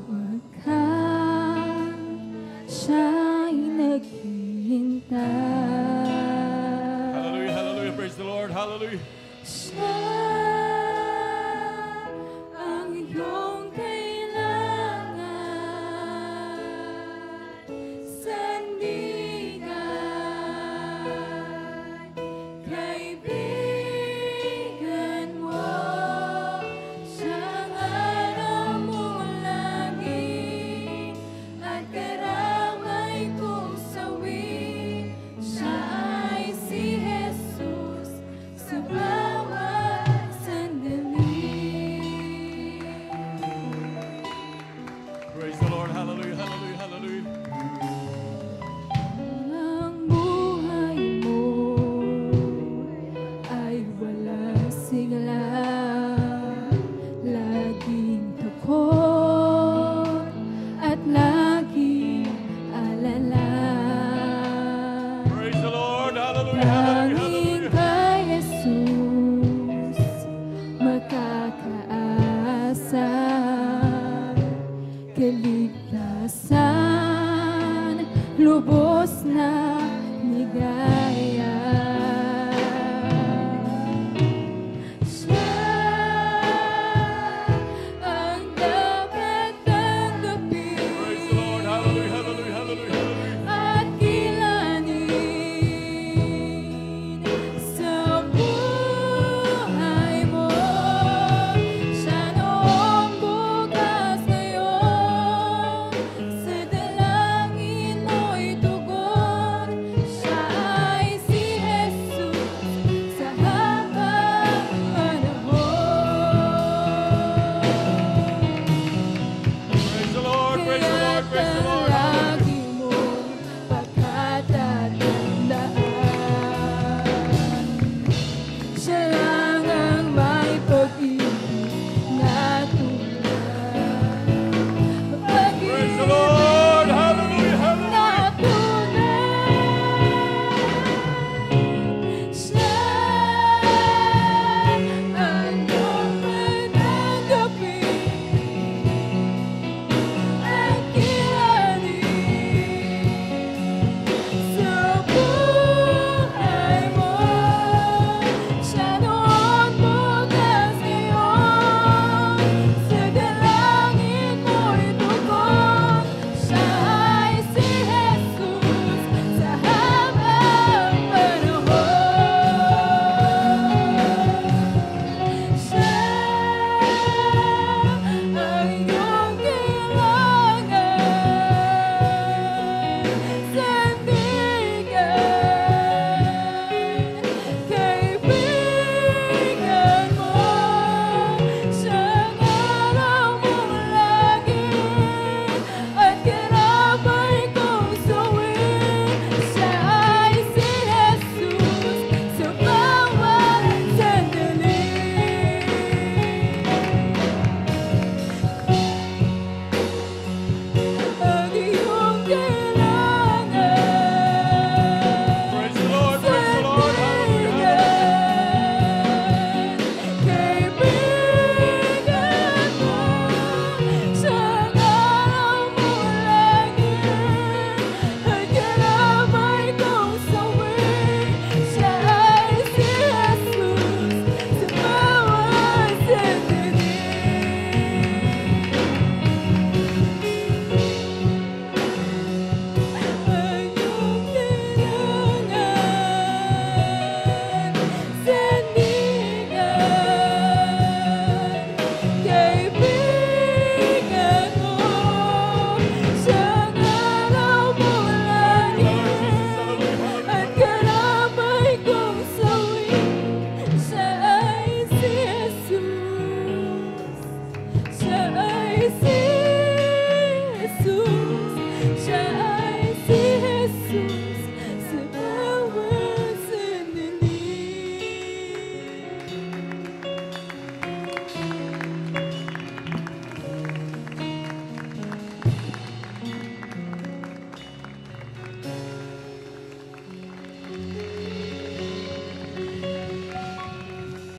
wakas siya'y naghihintay. Hallelujah, hallelujah. Praise the Lord. Hallelujah. Siya ang iyong kailangan, sandigan, kaibigan mo, siyang araw mong langit, at karamay kong sawi, siya ay si Jesus sa bawat sandali. Praise the Lord. Hallelujah, hallelujah, hallelujah. Ang buhay mo ay wala sigla, laging takot at laging alala. Praise the Lord. Hallelujah, hallelujah, Tanging hallelujah. kay Jesus makakaasa, kaligtasan, lubos na ligaya. Siya ang dapat tanggapin Praise the Lord. Hallelujah, hallelujah, hallelujah, hallelujah. at kilanin sa buhay mo. Siya noong bukas ngayon, sa dalangin mo'y tugon. Siya ay si Jesus sa habang panahon. Praise the Lord, praise the Lord, praise the Lord.